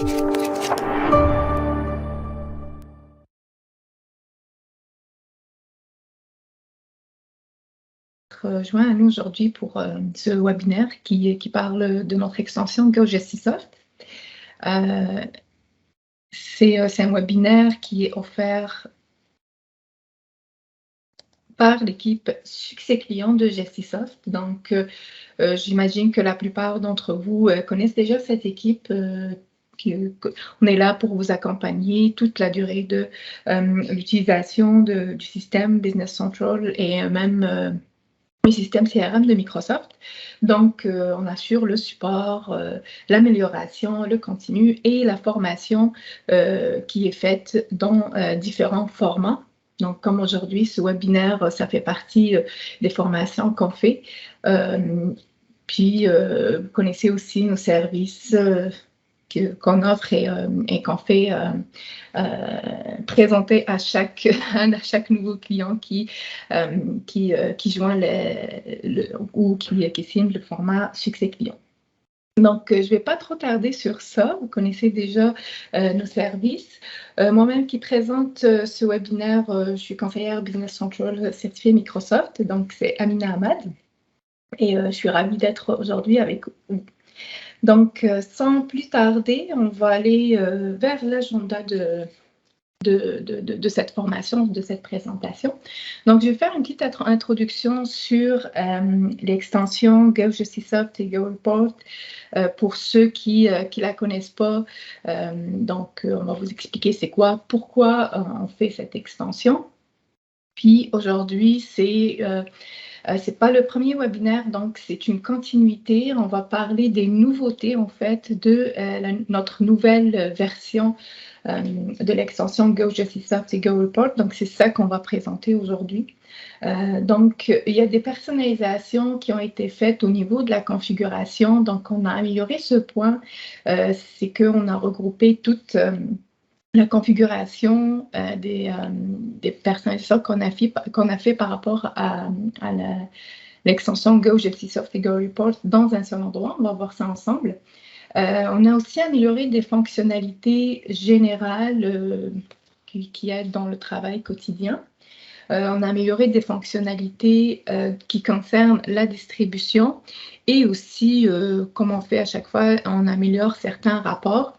Joint à nous aujourd'hui pour ce webinaire qui parle de notre extension GoGestiSoft. C'est un webinaire qui est offert par l'équipe Succès Client de GestiSoft. Donc, j'imagine que la plupart d'entre vous connaissent déjà cette équipe. On est là pour vous accompagner toute la durée de l'utilisation du système Business Central et même le système CRM de Microsoft. Donc, on assure le support, l'amélioration, le continu et la formation qui est faite dans différents formats. Donc, comme aujourd'hui, ce webinaire, ça fait partie des formations qu'on fait. Puis, vous connaissez aussi nos services qu'on offre et qu'on fait présenter à chaque nouveau client qui joint ou qui signe le format Succès Client. Donc, je ne vais pas trop tarder sur ça. Vous connaissez déjà nos services. Moi-même qui présente ce webinaire, je suis conseillère Business Central certifiée Microsoft. Donc, c'est Amina Ahmad. Et je suis ravie d'être aujourd'hui avec vous. Donc, sans plus tarder, on va aller vers l'agenda de cette formation, de cette présentation. Donc, je vais faire une petite introduction sur l'extension GoGestiSoft et GoReport pour ceux qui la connaissent pas. Donc, on va vous expliquer c'est quoi, pourquoi on fait cette extension. Puis, aujourd'hui, c'est pas le premier webinaire, donc c'est une continuité. On va parler des nouveautés, en fait, de notre nouvelle version de l'extension GoGestiSoft et GoReport. Donc, c'est ça qu'on va présenter aujourd'hui. Donc, il y a des personnalisations qui ont été faites au niveau de la configuration. Donc, on a amélioré ce point. C'est qu'on a regroupé toute la configuration des personnalisations qu'on a fait par rapport à l'extension GoGestiSoft et GoReport dans un seul endroit. On va voir ça ensemble. On a aussi amélioré des fonctionnalités générales qui aident dans le travail quotidien. On a amélioré des fonctionnalités qui concernent la distribution et aussi, comme on fait à chaque fois, on améliore certains rapports.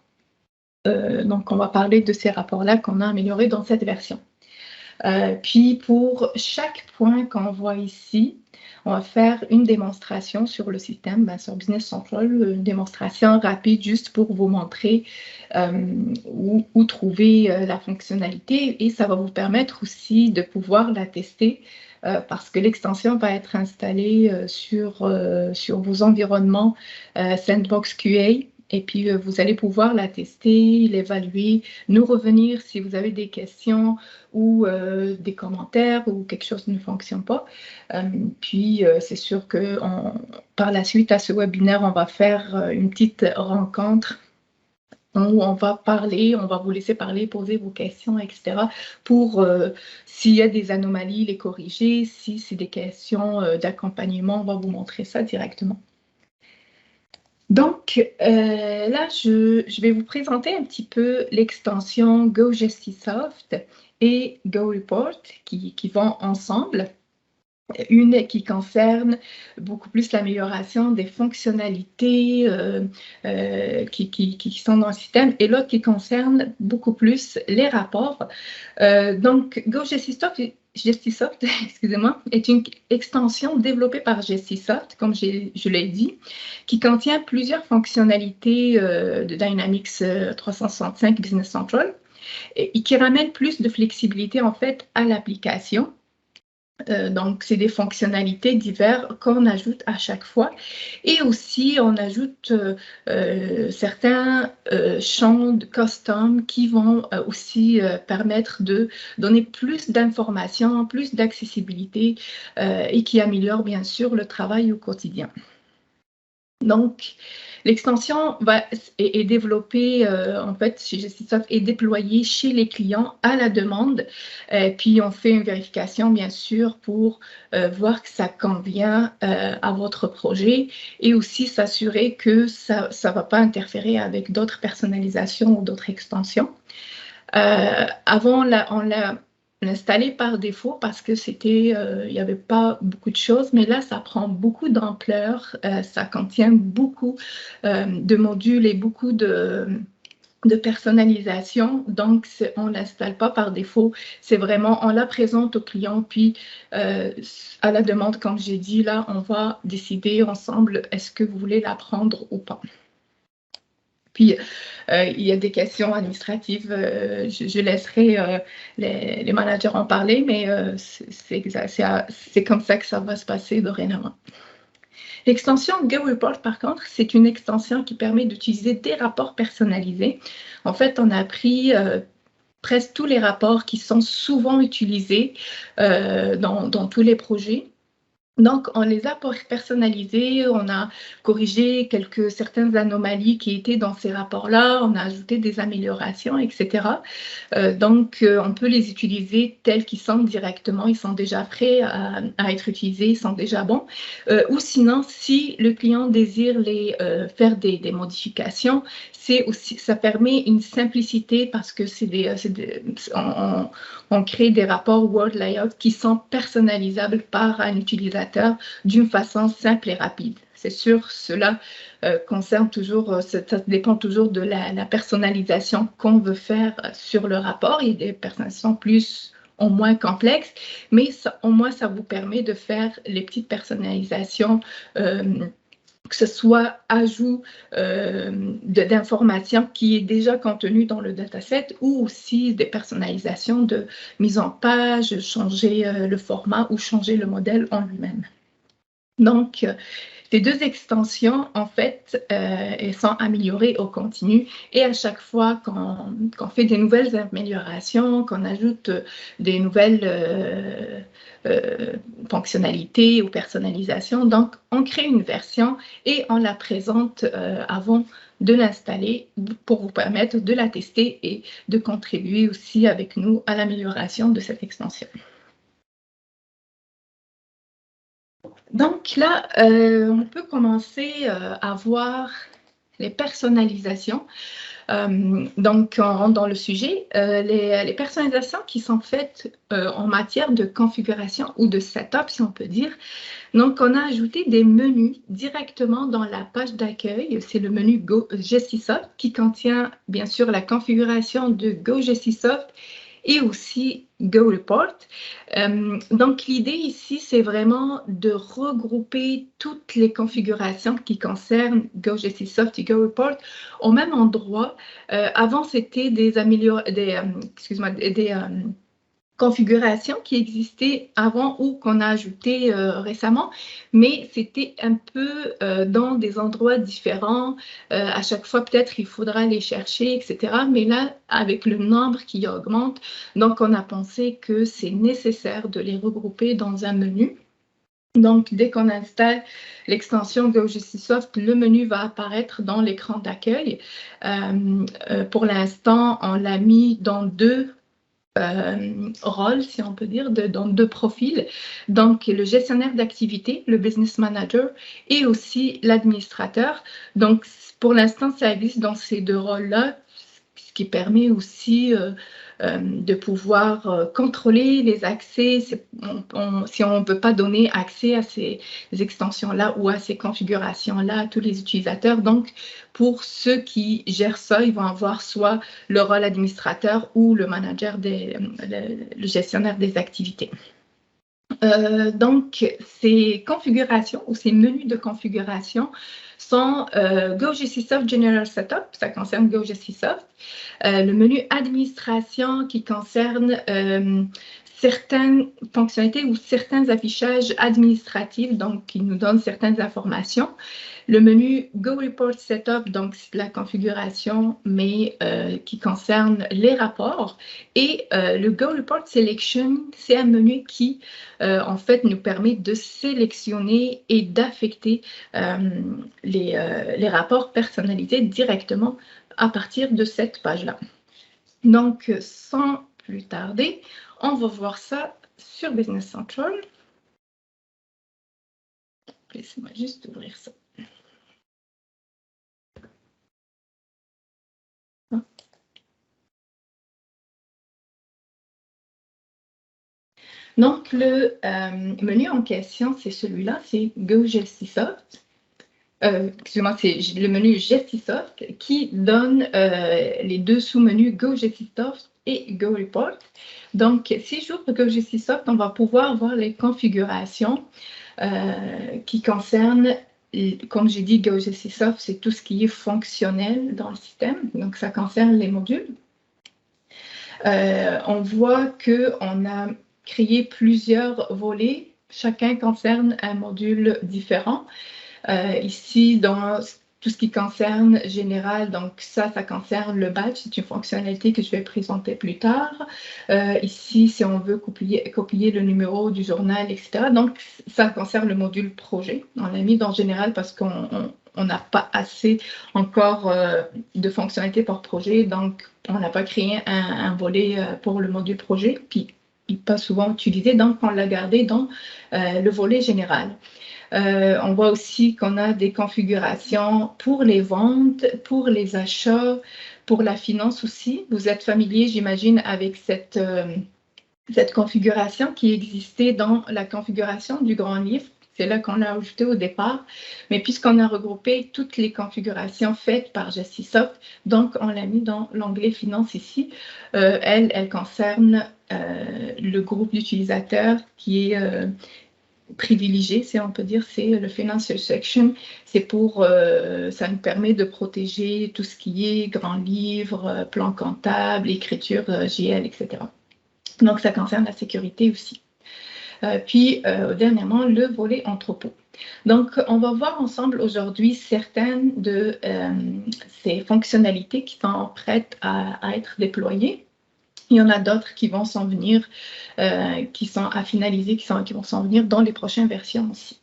Donc, on va parler de ces rapports-là qu'on a améliorés dans cette version. Puis, pour chaque point qu'on voit ici, on va faire une démonstration sur le système, sur Business Central, une démonstration rapide juste pour vous montrer où trouver la fonctionnalité et ça va vous permettre aussi de pouvoir la tester parce que l'extension va être installée sur vos environnements Sandbox QA. Et puis, vous allez pouvoir la tester, l'évaluer, nous revenir si vous avez des questions ou des commentaires ou quelque chose ne fonctionne pas. Puis, c'est sûr que par la suite à ce webinaire, on va faire une petite rencontre où on va parler, on va vous laisser parler, poser vos questions, etc. pour, s'il y a des anomalies, les corriger. Si c'est des questions d'accompagnement, on va vous montrer ça directement. Donc, là, je vais vous présenter un petit peu l'extension GoGestiSoft et GoReport qui vont ensemble. Une qui concerne beaucoup plus l'amélioration des fonctionnalités qui sont dans le système et l'autre qui concerne beaucoup plus les rapports. Donc, GoGestiSoft excusez-moi, est une extension développée par GestiSoft, comme je l'ai dit, qui contient plusieurs fonctionnalités de Dynamics 365 Business Central et qui ramène plus de flexibilité en fait à l'application. Donc, c'est des fonctionnalités diverses qu'on ajoute à chaque fois. Et aussi, on ajoute certains champs de custom qui vont aussi permettre de donner plus d'informations, plus d'accessibilité et qui améliorent bien sûr le travail au quotidien. Donc, l'extension est développée, en fait, chez Gestisoft, est déployée chez les clients à la demande. Puis, on fait une vérification, bien sûr, pour voir que ça convient à votre projet et aussi s'assurer que ça ne va pas interférer avec d'autres personnalisations ou d'autres extensions. Avant, on l'a installé par défaut parce que il n'y avait pas beaucoup de choses, mais là, ça prend beaucoup d'ampleur, ça contient beaucoup de modules et beaucoup de personnalisation, donc on ne l'installe pas par défaut, c'est vraiment, on la présente au client, puis à la demande, comme j'ai dit, là, on va décider ensemble, est-ce que vous voulez la prendre ou pas. Puis, il y a des questions administratives, je laisserai les managers en parler, mais c'est comme ça que ça va se passer dorénavant. L'extension GoReport, par contre, c'est une extension qui permet d'utiliser des rapports personnalisés. En fait, on a pris presque tous les rapports qui sont souvent utilisés dans tous les projets. Donc, on les a personnalisés, on a corrigé certaines anomalies qui étaient dans ces rapports-là, on a ajouté des améliorations, etc. Donc, on peut les utiliser tels qu'ils sont directement, ils sont déjà prêts à être utilisés, ils sont déjà bons. Ou sinon, si le client désire faire des modifications, ça permet une simplicité parce que on crée des rapports Word Layout qui sont personnalisables par un utilisateur d'une façon simple et rapide. C'est sûr, cela concerne toujours, ça dépend toujours de la personnalisation qu'on veut faire sur le rapport. Il y a des personnalisations plus ou moins complexes, mais au moins ça vous permet de faire les petites personnalisations que ce soit ajout d'informations qui est déjà contenu dans le dataset ou aussi des personnalisations de mise en page, changer le format ou changer le modèle en lui-même. Donc, ces deux extensions, en fait, elles sont améliorées au continu et à chaque fois qu'on fait des nouvelles améliorations, qu'on ajoute des nouvelles fonctionnalités ou personnalisations, donc on crée une version et on la présente avant de l'installer pour vous permettre de la tester et de contribuer aussi avec nous à l'amélioration de cette extension. Donc là, on peut commencer à voir les personnalisations. Donc, on rentre dans le sujet. Les personnalisations qui sont faites en matière de configuration ou de setup, si on peut dire. Donc, on a ajouté des menus directement dans la page d'accueil. C'est le menu Go Gestisoft qui contient bien sûr la configuration de Go Gestisoft et aussi GoReport. Donc, l'idée ici, c'est vraiment de regrouper toutes les configurations qui concernent GoGestisoft et GoReport au même endroit. Avant, c'était des configurations qui existaient avant ou qu'on a ajoutées récemment, mais c'était un peu dans des endroits différents. À chaque fois, peut-être, il faudra les chercher, etc. Mais là, avec le nombre qui augmente, donc on a pensé que c'est nécessaire de les regrouper dans un menu. Donc, dès qu'on installe l'extension GoGestisoft, le menu va apparaître dans l'écran d'accueil. Pour l'instant, on l'a mis dans deux rôles, si on peut dire, dans deux profils. Donc, le gestionnaire d'activité, le business manager, et aussi l'administrateur. Donc, pour l'instant, ça existe dans ces deux rôles-là, ce qui permet aussi de pouvoir contrôler les accès si on ne peut pas donner accès à ces extensions-là ou à ces configurations-là à tous les utilisateurs. Donc, pour ceux qui gèrent ça, ils vont avoir soit le rôle administrateur ou le manager, le gestionnaire des activités. Donc, ces configurations ou ces menus de configuration sont GoGestisoft General Setup, ça concerne GoGestisoft. Le menu administration qui concerne certaines fonctionnalités ou certains affichages administratifs, donc qui nous donnent certaines informations. Le menu Go Report Setup, donc c'est la configuration, mais qui concerne les rapports. Et le Go Report Selection, c'est un menu qui, en fait, nous permet de sélectionner et d'affecter les rapports personnalisés directement à partir de cette page-là. Donc, sans plus tarder, on va voir ça sur Business Central. Laissez-moi juste ouvrir ça. Donc, le menu en question, c'est celui-là, c'est Go Gestisoft. Excusez-moi, c'est le menu Gestisoft qui donne les deux sous-menus Go Gestisoft et Go Report. Donc, si j'ouvre Go Gestisoft, on va pouvoir voir les configurations qui concernent, comme j'ai dit, Go Gestisoft, c'est tout ce qui est fonctionnel dans le système. Donc, ça concerne les modules. On voit qu'on a créé plusieurs volets. Chacun concerne un module différent. Ici, dans tout ce qui concerne général, donc ça concerne le badge, c'est une fonctionnalité que je vais présenter plus tard. Ici, si on veut copier le numéro du journal, etc. Donc, ça concerne le module projet. On l'a mis dans général parce qu'on n'a pas assez encore de fonctionnalités par projet, donc on n'a pas créé un volet pour le module projet, puis il n'est pas souvent utilisé, donc on l'a gardé dans le volet général. On voit aussi qu'on a des configurations pour les ventes, pour les achats, pour la finance aussi. Vous êtes familier, j'imagine, avec cette configuration qui existait dans la configuration du grand livre. C'est là qu'on l'a ajouté au départ. Mais puisqu'on a regroupé toutes les configurations faites par Gestisoft, donc on l'a mis dans l'onglet Finance ici. Elle concerne le groupe d'utilisateurs qui est privilégié, si on peut dire, c'est le Financial Section. C'est pour, ça nous permet de protéger tout ce qui est grand livre, plan comptable, écriture GL, etc. Donc, ça concerne la sécurité aussi. Puis, dernièrement, le volet entrepôt. Donc, on va voir ensemble aujourd'hui certaines de ces fonctionnalités qui sont prêtes à être déployées. Il y en a d'autres qui vont s'en venir, qui sont à finaliser, qui vont s'en venir dans les prochaines versions aussi.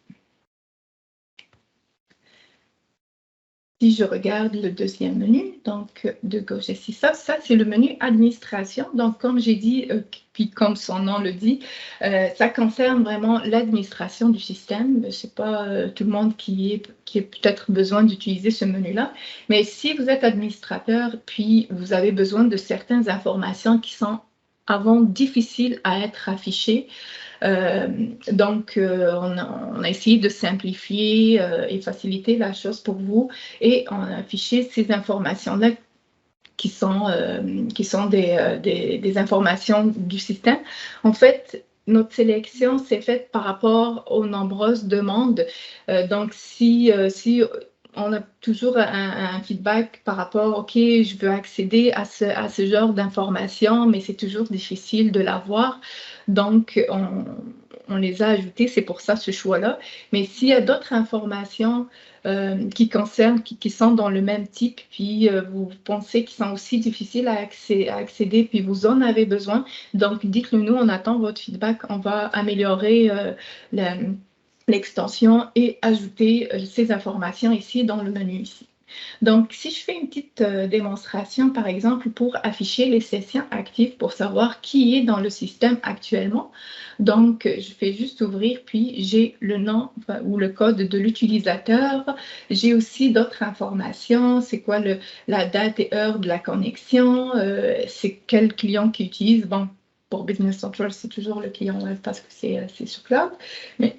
Si je regarde le deuxième menu, donc de Go Gestisoft, ça c'est le menu administration. Donc comme j'ai dit, puis comme son nom le dit, ça concerne vraiment l'administration du système. Ce n'est pas tout le monde qui a peut-être besoin d'utiliser ce menu-là. Mais si vous êtes administrateur, puis vous avez besoin de certaines informations qui sont avant difficiles à être affichées, donc, on a essayé de simplifier et faciliter la chose pour vous et on a affiché ces informations-là qui sont des informations du système. En fait, notre sélection s'est faite par rapport aux nombreuses demandes. Donc, si on a toujours un feedback par rapport, OK, je veux accéder à ce genre d'informations, mais c'est toujours difficile de l'avoir. Donc, on les a ajoutées, c'est pour ça ce choix-là. Mais s'il y a d'autres informations qui concernent, qui sont dans le même type, puis vous pensez qu'ils sont aussi difficiles à accéder, puis vous en avez besoin, donc dites-le nous, on attend votre feedback, on va améliorer l'extension et ajouter ces informations ici dans le menu ici. Donc, si je fais une petite démonstration, par exemple, pour afficher les sessions actives, pour savoir qui est dans le système actuellement. Donc, je fais juste ouvrir, puis j'ai le nom ou le code de l'utilisateur. J'ai aussi d'autres informations. C'est quoi la date et heure de la connexion? C'est quel client qui utilise? Bon, pour Business Central, c'est toujours le client web parce que c'est sur cloud. Mais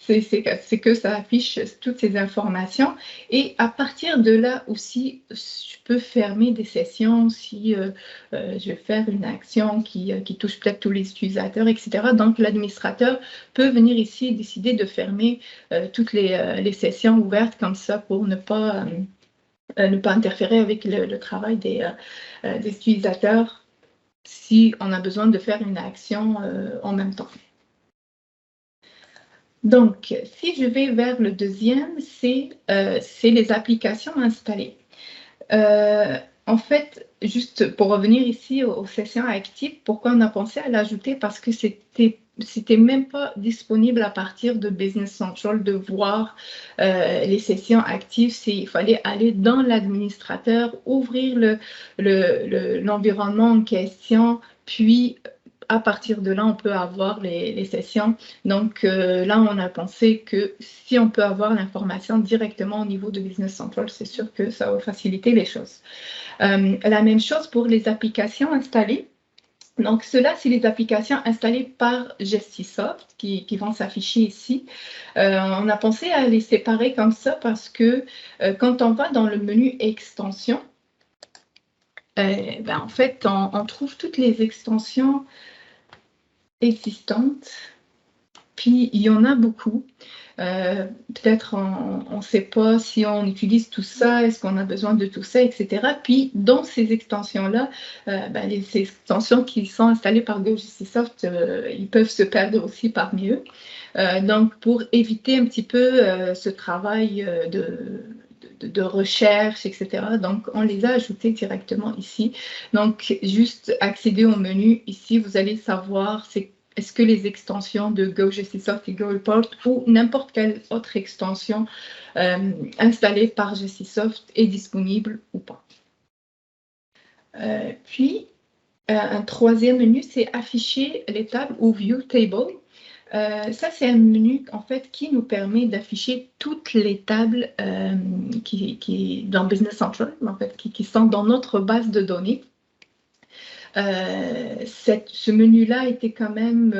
c'est que ça affiche toutes ces informations. Et à partir de là aussi, je peux fermer des sessions si je vais faire une action qui touche peut-être tous les utilisateurs, etc. Donc, l'administrateur peut venir ici et décider de fermer toutes les sessions ouvertes comme ça pour ne pas interférer avec le travail des utilisateurs si on a besoin de faire une action en même temps. Donc, si je vais vers le deuxième, c'est les applications installées. En fait, juste pour revenir ici aux sessions actives, pourquoi on a pensé à l'ajouter? Parce que c'était même pas disponible à partir de Business Central de voir les sessions actives. Il fallait aller dans l'administrateur, ouvrir l'environnement en question, puis à partir de là, on peut avoir les sessions. Donc là, on a pensé que si on peut avoir l'information directement au niveau de Business Central, c'est sûr que ça va faciliter les choses. La même chose pour les applications installées. Donc, cela, c'est les applications installées par Gestisoft qui vont s'afficher ici. On a pensé à les séparer comme ça parce que quand on va dans le menu extensions, en fait, on trouve toutes les extensions existantes. Puis, il y en a beaucoup. Peut-être on ne sait pas si on utilise tout ça, est-ce qu'on a besoin de tout ça, etc. Puis, dans ces extensions-là, les extensions qui sont installées par GoGCSoft, ils peuvent se perdre aussi parmi eux. Donc, pour éviter un petit peu ce travail de recherche, etc. Donc, on les a ajoutés directement ici. Donc, juste accéder au menu ici, vous allez savoir est-ce que les extensions de GoGCSoft et GoReport ou n'importe quelle autre extension installée par GCSoft est disponible ou pas. Puis, un troisième menu, c'est afficher les tables ou View Table. Ça, c'est un menu en fait qui nous permet d'afficher toutes les tables qui dans Business Central, en fait, qui sont dans notre base de données. Ce menu-là était quand même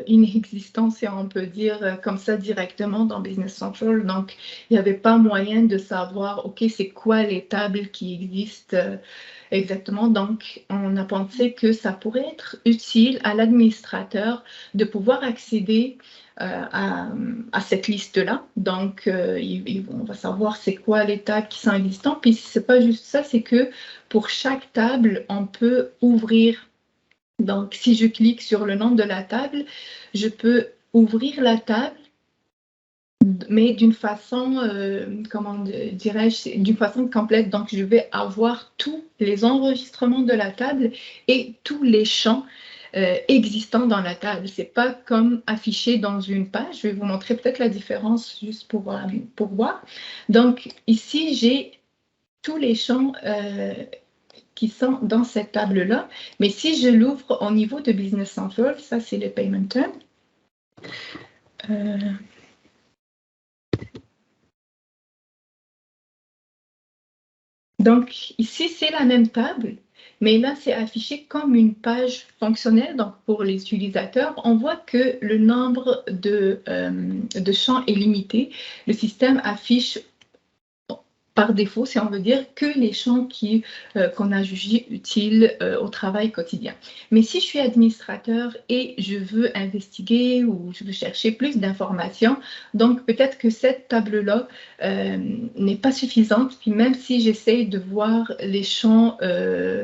inexistant, si on peut dire comme ça directement dans Business Central. Donc, il n'y avait pas moyen de savoir, OK, c'est quoi les tables qui existent exactement. Donc, on a pensé que ça pourrait être utile à l'administrateur de pouvoir accéder à cette liste-là. Donc, on va savoir c'est quoi les tables qui sont existantes. Puis, ce n'est pas juste ça, c'est que pour chaque table, on peut ouvrir. Donc, si je clique sur le nom de la table, je peux ouvrir la table, mais d'une façon, comment dirais-je, d'une façon complète. Donc, je vais avoir tous les enregistrements de la table et tous les champs existants dans la table. Ce n'est pas comme affiché dans une page. Je vais vous montrer peut-être la différence juste pour voir. Donc, ici, j'ai tous les champs qui sont dans cette table-là. Mais si je l'ouvre au niveau de Business Central, ça, c'est le Payment Term. Donc, ici, c'est la même table, mais là, c'est affiché comme une page fonctionnelle. Donc, pour les utilisateurs, on voit que le nombre de champs est limité. Le système affiche par défaut, si on veut dire, que les champs qu'on a jugés utiles au travail quotidien. Mais si je suis administrateur et je veux investiguer ou je veux chercher plus d'informations, donc peut-être que cette table-là n'est pas suffisante. Puis même si j'essaye de voir les champs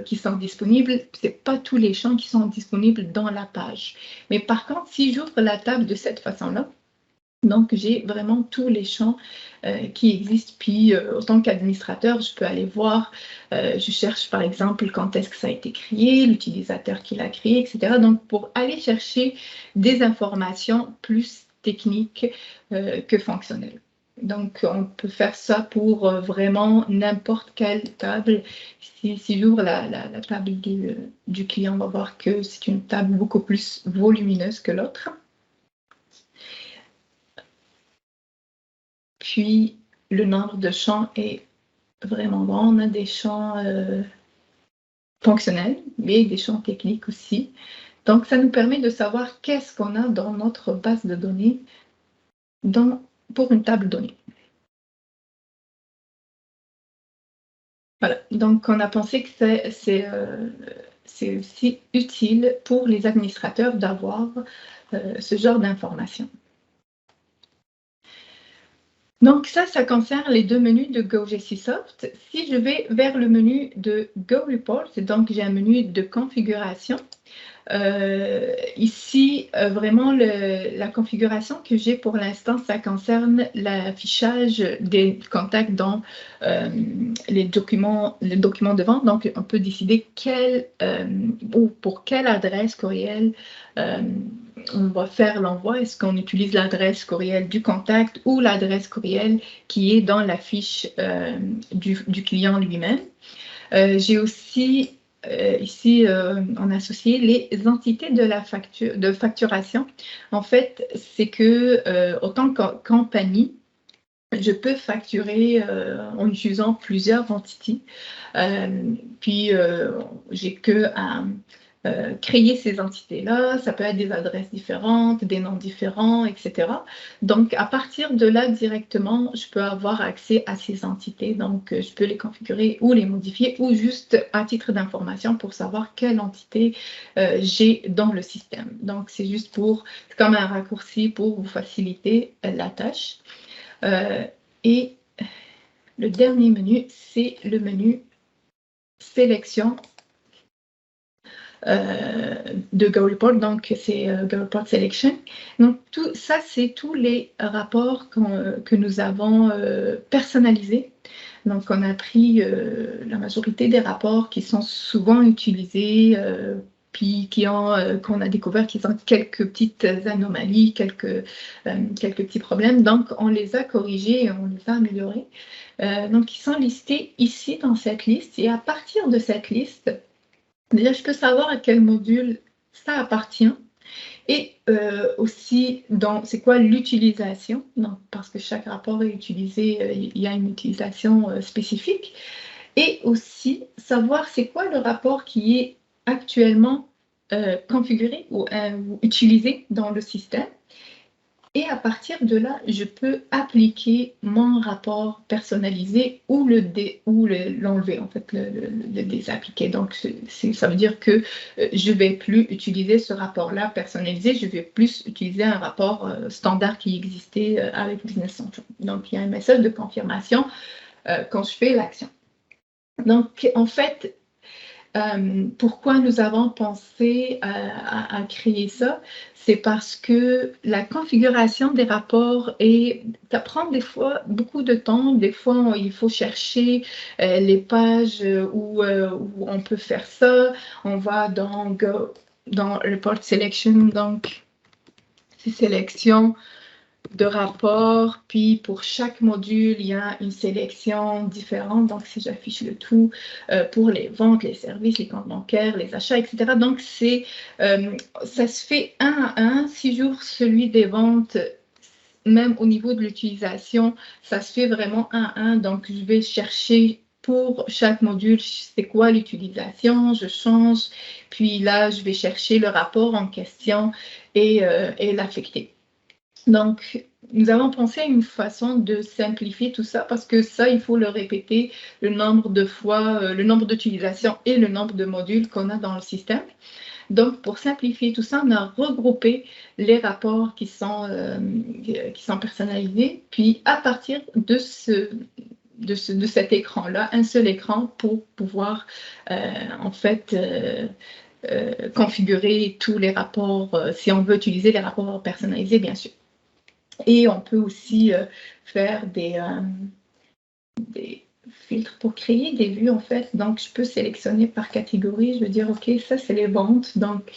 qui sont disponibles, ce n'est pas tous les champs qui sont disponibles dans la page. Mais par contre, si j'ouvre la table de cette façon-là, donc, j'ai vraiment tous les champs qui existent. Puis, en tant qu'administrateur, je peux aller voir, je cherche par exemple quand est-ce que ça a été créé, l'utilisateur qui l'a créé, etc. Donc, pour aller chercher des informations plus techniques que fonctionnelles. Donc, on peut faire ça pour vraiment n'importe quelle table. Si j'ouvre la table du client, on va voir que c'est une table beaucoup plus volumineuse que l'autre. Puis, le nombre de champs est vraiment grand. On a des champs fonctionnels, mais des champs techniques aussi. Donc, ça nous permet de savoir qu'est-ce qu'on a dans notre base de données pour une table donnée. Voilà, donc on a pensé que c'est aussi utile pour les administrateurs d'avoir ce genre d'informations. Donc ça concerne les deux menus de GoGCSoft. Si je vais vers le menu de GoReport, donc j'ai un menu de configuration. Ici, vraiment, la configuration que j'ai pour l'instant, ça concerne l'affichage des contacts dans les documents de vente. Donc, on peut décider ou pour quelle adresse courriel on va faire l'envoi. Est-ce qu'on utilise l'adresse courriel du contact ou l'adresse courriel qui est dans la fiche du client lui-même? J'ai aussi ici en associé les entités de facturation. En fait, c'est que autant que compagnie, je peux facturer en utilisant plusieurs entités. Puis, j'ai que à créer ces entités-là. Ça peut être des adresses différentes, des noms différents, etc. Donc, à partir de là, directement, je peux avoir accès à ces entités. Donc, je peux les configurer ou les modifier ou juste à titre d'information pour savoir quelle entité j'ai dans le système. Donc, c'est juste comme un raccourci pour vous faciliter la tâche. Et le dernier menu, c'est le menu sélection de GoReport, donc c'est GoReport Selection. Donc tout ça, c'est tous les rapports que nous avons personnalisés. Donc on a pris la majorité des rapports qui sont souvent utilisés, puis qu'on a découvert qu'ils ont quelques petites anomalies, quelques petits problèmes. Donc on les a corrigés et on les a améliorés. Donc ils sont listés ici dans cette liste, et à partir de cette liste, déjà, je peux savoir à quel module ça appartient et aussi c'est quoi l'utilisation, parce que chaque rapport est utilisé, il y a une utilisation spécifique, et aussi savoir c'est quoi le rapport qui est actuellement configuré ou utilisé dans le système. Et à partir de là, je peux appliquer mon rapport personnalisé ou l'enlever, en fait, le désappliquer. Donc, ça veut dire que je ne vais plus utiliser ce rapport-là personnalisé, je vais plus utiliser un rapport standard qui existait avec Business Central. Donc, il y a une méthode de confirmation quand je fais l'action. Donc, en fait, pourquoi nous avons pensé à créer ça? C'est parce que la configuration des rapports ça prend des fois beaucoup de temps. Des fois, il faut chercher les pages où on peut faire ça. On va dans Report Selection, donc c'est sélection de rapports, puis pour chaque module, il y a une sélection différente. Donc, si j'affiche le tout pour les ventes, les services, les comptes bancaires, les achats, etc. Donc, ça se fait un à un. Si j'ouvre celui des ventes, même au niveau de l'utilisation, ça se fait vraiment un à un. Donc, je vais chercher pour chaque module, c'est quoi l'utilisation, je change. Puis là, je vais chercher le rapport en question et l'affecter. Donc, nous avons pensé à une façon de simplifier tout ça parce que ça, il faut le répéter le nombre de fois, le nombre d'utilisations et le nombre de modules qu'on a dans le système. Donc, pour simplifier tout ça, on a regroupé les rapports qui sont personnalisés. Puis, à partir de cet écran-là, un seul écran pour pouvoir, en fait, configurer tous les rapports, si on veut utiliser les rapports personnalisés, bien sûr. Et on peut aussi faire des filtres pour créer des vues, en fait. Donc, je peux sélectionner par catégorie. Je veux dire, OK, ça, c'est les ventes. Donc,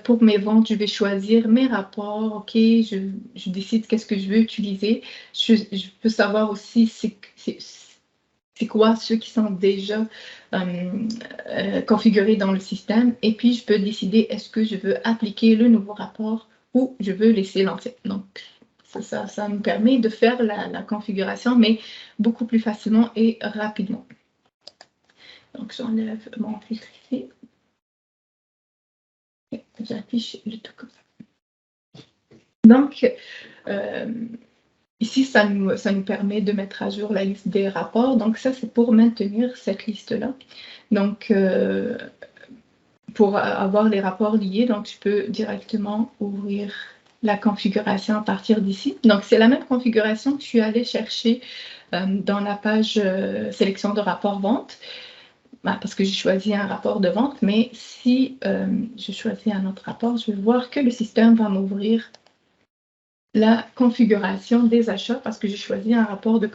pour mes ventes, je vais choisir mes rapports. OK, je décide qu'est-ce que je veux utiliser. Je peux savoir aussi c'est quoi ceux qui sont déjà configurés dans le système. Et puis, je peux décider est-ce que je veux appliquer le nouveau rapport ou je veux laisser l'ancien. Donc, ça nous permet de faire la configuration, mais beaucoup plus facilement et rapidement. Donc, j'enlève mon filtre ici. J'affiche le tout comme ça. Donc, ici, ça nous permet de mettre à jour la liste des rapports. Donc, ça, c'est pour maintenir cette liste-là. Donc, pour avoir les rapports liés, donc je peux directement ouvrir la configuration à partir d'ici. Donc, c'est la même configuration que je suis allée chercher dans la page sélection de rapport vente. parce que j'ai choisi un rapport de vente, mais si je choisis un autre rapport, je vais voir que le système va m'ouvrir la configuration des achats parce que j'ai choisi un rapport de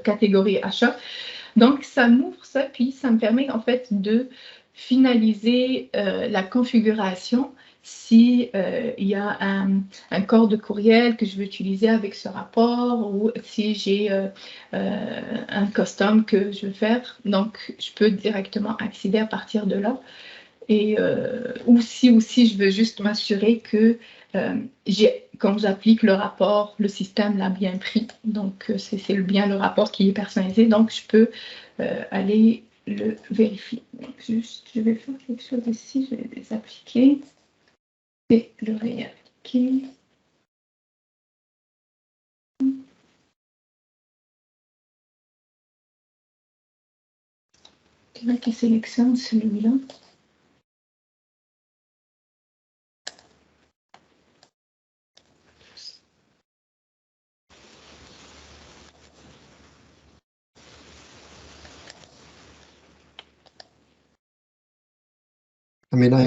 catégorie achat. Donc, ça m'ouvre ça, puis ça me permet en fait de finaliser la configuration si il y a un corps de courriel que je veux utiliser avec ce rapport ou si j'ai un custom que je veux faire. Donc, je peux directement accéder à partir de là. Et ou si aussi je veux juste m'assurer que quand j'applique le rapport, le système l'a bien pris. Donc, c'est bien le rapport qui est personnalisé. Donc, je peux aller le vérifier. Donc, je vais faire quelque chose ici. Je vais les appliquer et le réappliquer. C'est vrai qu'il sélectionne celui-là. Mais là,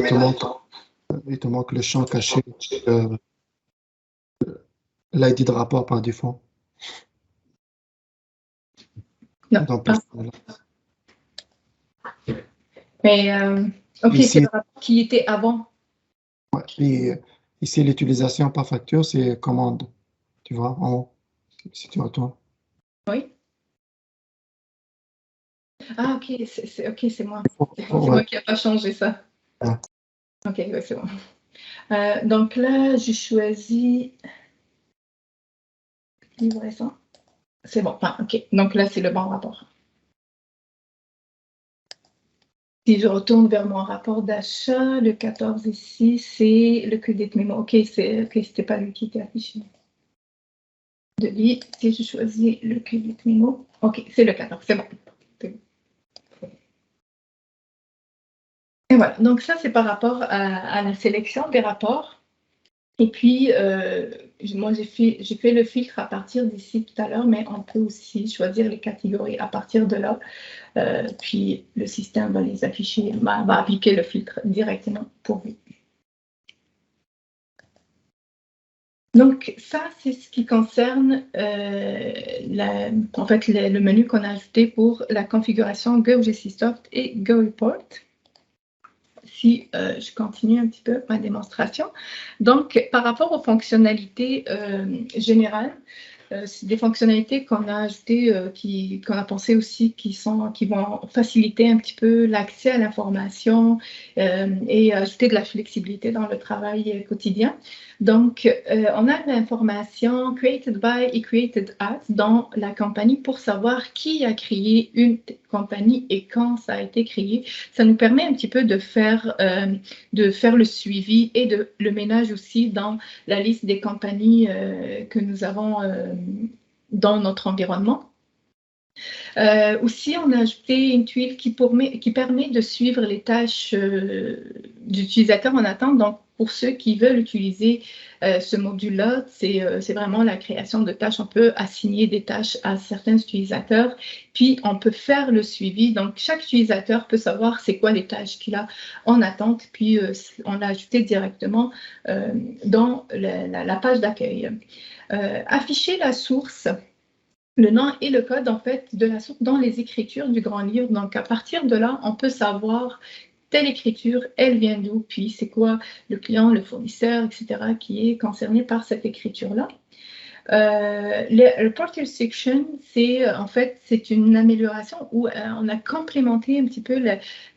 il te manque le champ caché, l'ID de rapport par défaut. Non, Donc, pas. Mais, ok, c'est ici, le rapport qui était avant. puis, ici, l'utilisation par facture, c'est commande. Tu vois, en haut, si tu retournes. Oui. Ah, ok, c'est moi. C'est Ouais. moi qui n'ai pas changé ça. Ouais. Ok, ouais, c'est bon. Donc là, j'ai choisi livraison. C'est bon. Ah, ok, donc là, c'est le bon rapport. Si je retourne vers mon rapport d'achat, le 14 ici, c'est le credit memo. Ok, c'était pas lui qui était affiché. Devis, si je choisis le credit memo, ok, c'est le 14, c'est bon. Et voilà, donc ça, c'est par rapport à la sélection des rapports. Et puis, moi, j'ai fait le filtre à partir d'ici tout à l'heure, mais on peut aussi choisir les catégories à partir de là. Puis, le système va les afficher, va appliquer le filtre directement pour vous. Donc, ça, c'est ce qui concerne en fait, le menu qu'on a ajouté pour la configuration GoGCSoft et GoReport. Si je continue un petit peu ma démonstration. Donc, par rapport aux fonctionnalités générales, c'est des fonctionnalités qu'on a ajoutées, qu'on a pensé aussi qui vont faciliter un petit peu l'accès à l'information et ajouter de la flexibilité dans le travail quotidien. Donc, on a l'information created by et created at dans la compagnie pour savoir qui a créé une compagnie et quand ça a été créé. Ça nous permet un petit peu de faire le suivi et le ménage aussi dans la liste des compagnies que nous avons dans notre environnement. Aussi, on a ajouté une tuile qui permet de suivre les tâches d'utilisateur en attente. Donc, pour ceux qui veulent utiliser ce module-là, c'est vraiment la création de tâches. On peut assigner des tâches à certains utilisateurs, puis on peut faire le suivi. Donc, chaque utilisateur peut savoir c'est quoi les tâches qu'il a en attente, puis on l'a ajouté directement dans la page d'accueil. Afficher la source, le nom et le code en fait de la source dans les écritures du grand livre. Donc à partir de là, on peut savoir telle écriture, elle vient d'où, puis c'est quoi le client, le fournisseur, etc. qui est concerné par cette écriture-là. Le Portal Section, en fait, c'est une amélioration où on a complémenté un petit peu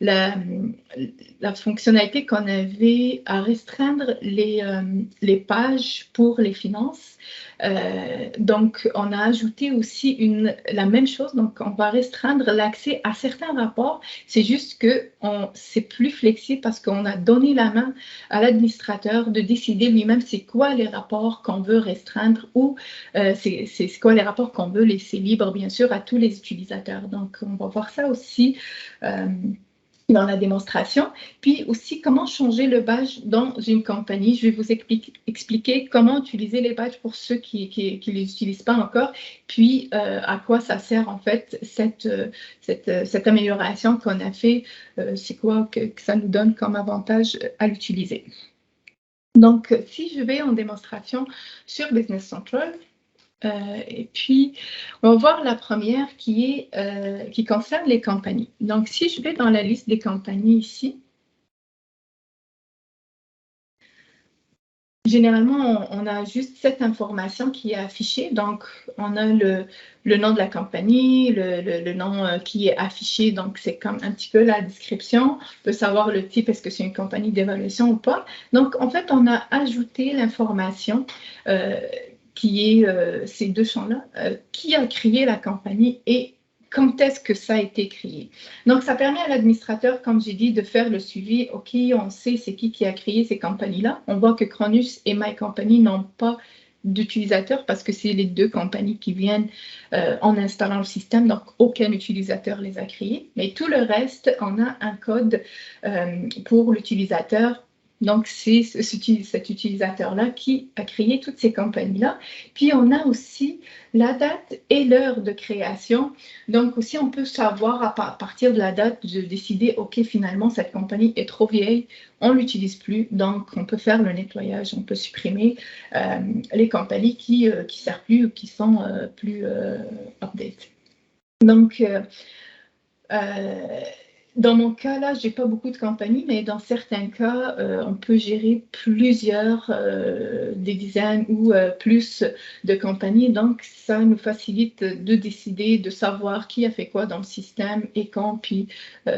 la fonctionnalité qu'on avait à restreindre les pages pour les finances. Donc, on a ajouté aussi la même chose. Donc, on va restreindre l'accès à certains rapports. C'est juste que c'est plus flexible parce qu'on a donné la main à l'administrateur de décider lui-même c'est quoi les rapports qu'on veut restreindre ou c'est quoi les rapports qu'on veut laisser libres, bien sûr, à tous les utilisateurs. Donc, on va voir ça aussi dans la démonstration, puis aussi comment changer le badge dans une compagnie. Je vais vous expliquer comment utiliser les badges pour ceux qui ne les utilisent pas encore, puis à quoi ça sert en fait cette amélioration qu'on a fait, c'est quoi que ça nous donne comme avantage à l'utiliser. Donc, si je vais en démonstration sur Business Central, et puis, on va voir la première qui concerne les compagnies. Donc, si je vais dans la liste des compagnies ici, généralement, on a juste cette information qui est affichée. Donc, on a le nom de la compagnie, le nom qui est affiché. Donc, c'est comme un petit peu la description. On peut savoir le type, est-ce que c'est une compagnie d'évaluation ou pas. Donc, en fait, on a ajouté l'information qui est ces deux champs-là, qui a créé la compagnie et quand est-ce que ça a été créé. Donc, ça permet à l'administrateur, comme j'ai dit, de faire le suivi. OK, on sait c'est qui a créé ces compagnies-là. On voit que Cronus et My Company n'ont pas d'utilisateurs parce que c'est les deux compagnies qui viennent en installant le système, donc aucun utilisateur les a créés. Mais tout le reste, on a un code pour l'utilisateur. Donc, c'est cet utilisateur-là qui a créé toutes ces compagnies-là. Puis, on a aussi la date et l'heure de création. Donc, aussi, on peut savoir à partir de la date de décider, OK, finalement, cette compagnie est trop vieille, on ne l'utilise plus. Donc, on peut faire le nettoyage, on peut supprimer les compagnies qui ne servent plus ou qui sont plus update. Donc, dans mon cas, là, je n'ai pas beaucoup de compagnies, mais dans certains cas, on peut gérer plusieurs des dizaines ou plus de compagnies. Donc, ça nous facilite de décider, de savoir qui a fait quoi dans le système et quand, puis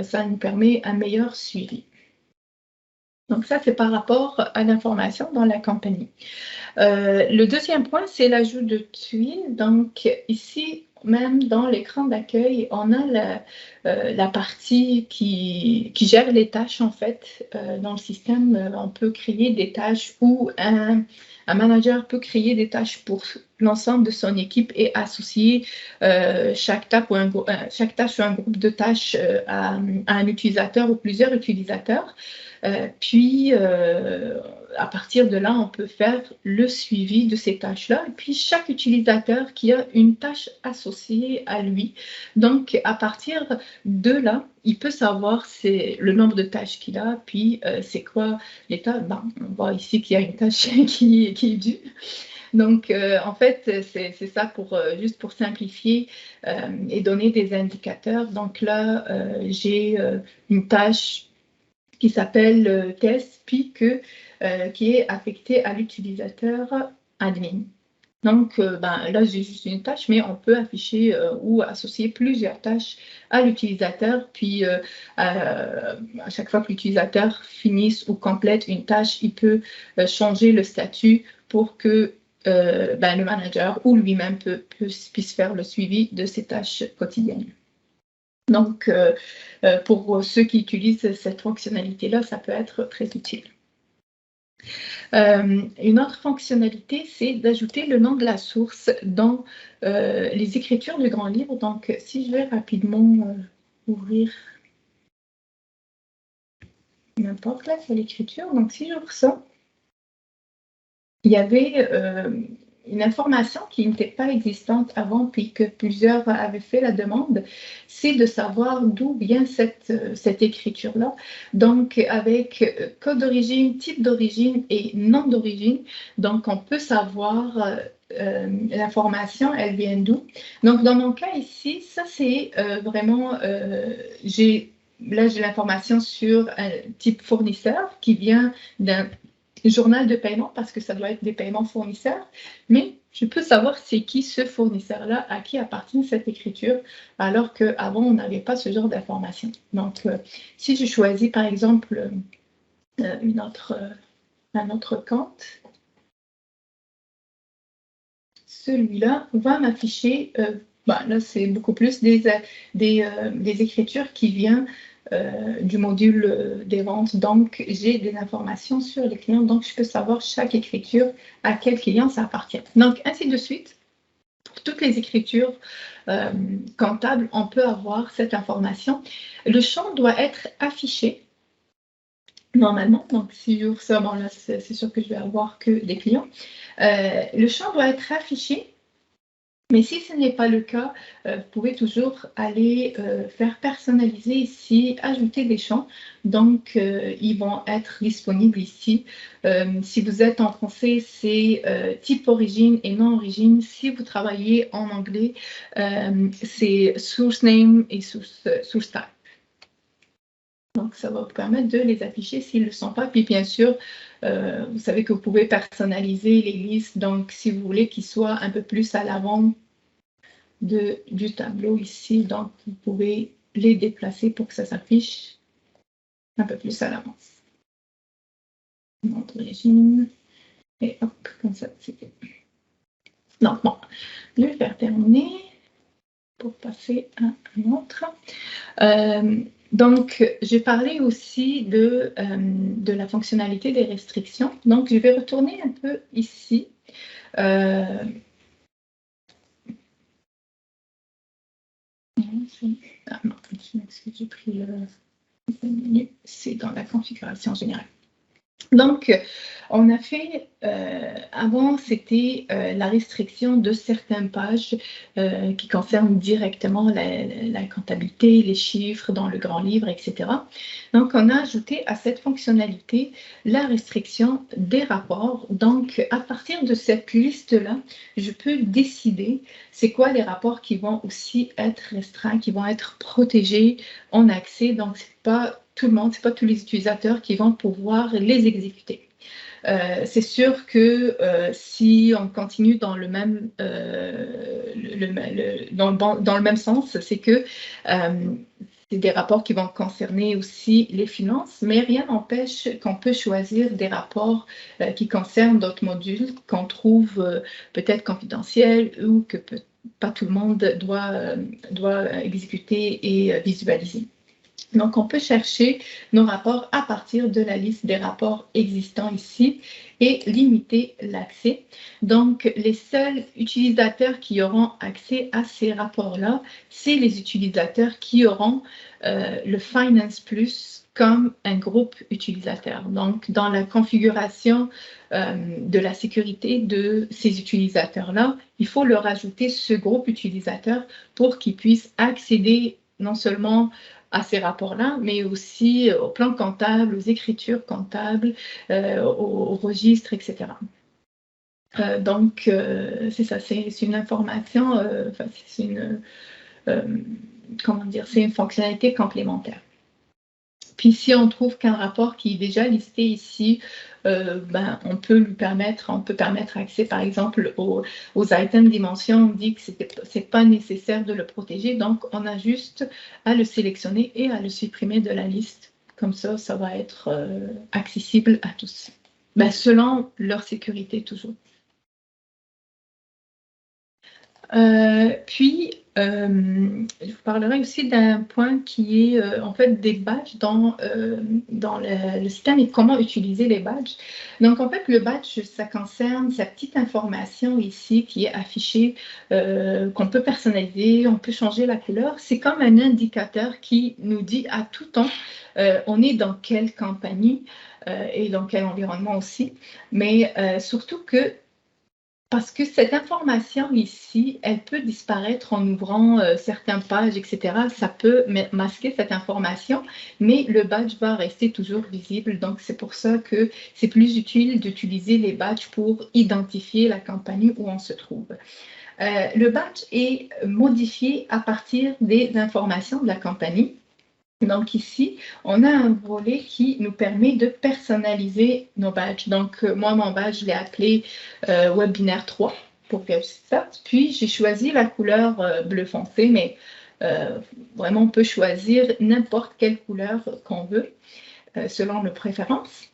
ça nous permet un meilleur suivi. Donc, ça, c'est par rapport à l'information dans la compagnie. Le deuxième point, c'est l'ajout de tuiles. Donc, ici, même dans l'écran d'accueil, on a la partie qui gère les tâches, en fait. Dans le système, on peut créer des tâches ou un manager peut créer des tâches pour l'ensemble de son équipe et associer chaque tâche ou un groupe de tâches à un utilisateur ou plusieurs utilisateurs. Puis, à partir de là, on peut faire le suivi de ces tâches-là. Et puis, chaque utilisateur qui a une tâche associée à lui. Donc, à partir de là, il peut savoir le nombre de tâches qu'il a, puis c'est quoi l'état. On voit ici qu'il y a une tâche qui est due. Donc, en fait, c'est ça juste pour simplifier et donner des indicateurs. Donc là, j'ai une tâche qui s'appelle test, puis qui est affecté à l'utilisateur admin. Donc, là, j'ai juste une tâche, mais on peut afficher ou associer plusieurs tâches à l'utilisateur. Puis, à chaque fois que l'utilisateur finisse ou complète une tâche, il peut changer le statut pour que le manager ou lui-même puisse faire le suivi de ses tâches quotidiennes. Donc, pour ceux qui utilisent cette fonctionnalité-là, ça peut être très utile. Une autre fonctionnalité, c'est d'ajouter le nom de la source dans les écritures du grand livre. Donc, si je vais rapidement ouvrir n'importe là, c'est l'écriture. Donc, si j'ouvre ça, il y avait une information qui n'était pas existante avant, puis que plusieurs avaient fait la demande, c'est de savoir d'où vient cette écriture-là. Donc, avec code d'origine, type d'origine et nom d'origine, donc on peut savoir l'information, elle vient d'où. Donc, dans mon cas ici, ça c'est vraiment, j'ai l'information sur un type fournisseur qui vient d'un journal de paiement parce que ça doit être des paiements fournisseurs, mais je peux savoir c'est qui ce fournisseur-là, à qui appartient cette écriture, alors qu'avant, on n'avait pas ce genre d'informations. Donc, si je choisis par exemple un autre compte, celui-là va m'afficher, là c'est beaucoup plus des écritures qui viennent du module des ventes. Donc, j'ai des informations sur les clients. Donc, je peux savoir chaque écriture à quel client ça appartient. Donc, ainsi de suite, pour toutes les écritures comptables, on peut avoir cette information. Le champ doit être affiché normalement. Donc, si j'ouvre ça, bon là, c'est sûr que je vais avoir que des clients. Le champ doit être affiché. Mais si ce n'est pas le cas, vous pouvez toujours aller faire personnaliser ici, ajouter des champs. Donc, ils vont être disponibles ici. Si vous êtes en français, c'est type origine et non origine. Si vous travaillez en anglais, c'est source name et source type. Donc, ça va vous permettre de les afficher s'ils ne le sont pas. Puis, bien sûr, vous savez que vous pouvez personnaliser les listes. Donc, si vous voulez qu'ils soient un peu plus à l'avant du tableau ici, donc vous pouvez les déplacer pour que ça s'affiche un peu plus à l'avance. Nom d'origine, et hop, comme ça, c'est fait. Donc bon, je vais faire terminer pour passer à un autre. Donc, j'ai parlé aussi de la fonctionnalité des restrictions. Donc, je vais retourner un peu ici. Ah non, j'ai pris le menu, c'est dans la configuration générale. Donc, on a fait, avant, c'était la restriction de certaines pages qui concernent directement la comptabilité, les chiffres dans le grand livre, etc. Donc, on a ajouté à cette fonctionnalité la restriction des rapports. Donc, à partir de cette liste-là, je peux décider c'est quoi les rapports qui vont aussi être restreints, qui vont être protégés en accès. Donc, c'est pas tout le monde, c'est pas tous les utilisateurs qui vont pouvoir les exécuter. C'est sûr que si on continue dans le même, dans le même sens, c'est que c'est des rapports qui vont concerner aussi les finances, mais rien n'empêche qu'on peut choisir des rapports qui concernent d'autres modules qu'on trouve peut-être confidentiels ou que pas tout le monde doit exécuter et visualiser. Donc, on peut chercher nos rapports à partir de la liste des rapports existants ici et limiter l'accès. Donc, les seuls utilisateurs qui auront accès à ces rapports-là, c'est les utilisateurs qui auront le Finance Plus comme un groupe utilisateur. Donc, dans la configuration de la sécurité de ces utilisateurs-là, il faut leur ajouter ce groupe utilisateur pour qu'ils puissent accéder non seulement à ces rapports-là, mais aussi au plan comptable, aux écritures comptables, aux registres, etc. Donc, c'est ça, c'est une information, c'est une, comment dire, c'est une fonctionnalité complémentaire. Puis si on trouve qu'un rapport qui est déjà listé ici, on peut permettre accès par exemple aux items dimensions. On dit que c'est pas nécessaire de le protéger, donc on a juste à le sélectionner et à le supprimer de la liste. Comme ça, ça va être accessible à tous, selon leur sécurité toujours. Puis, je vous parlerai aussi d'un point qui est en fait des badges dans le système et comment utiliser les badges. Donc, en fait, le badge, ça concerne sa petite information ici qui est affichée, qu'on peut personnaliser, on peut changer la couleur. C'est comme un indicateur qui nous dit à tout temps, on est dans quelle compagnie et dans quel environnement aussi, mais surtout que parce que cette information ici, elle peut disparaître en ouvrant certaines pages, etc. Ça peut masquer cette information, mais le badge va rester toujours visible. Donc, c'est pour ça que c'est plus utile d'utiliser les badges pour identifier la compagnie où on se trouve. Le badge est modifié à partir des informations de la compagnie. Donc ici, on a un volet qui nous permet de personnaliser nos badges. Donc moi, mon badge, je l'ai appelé Webinaire 3 pour vérifier ça. Puis j'ai choisi la couleur bleu foncé, mais vraiment on peut choisir n'importe quelle couleur qu'on veut selon nos préférences.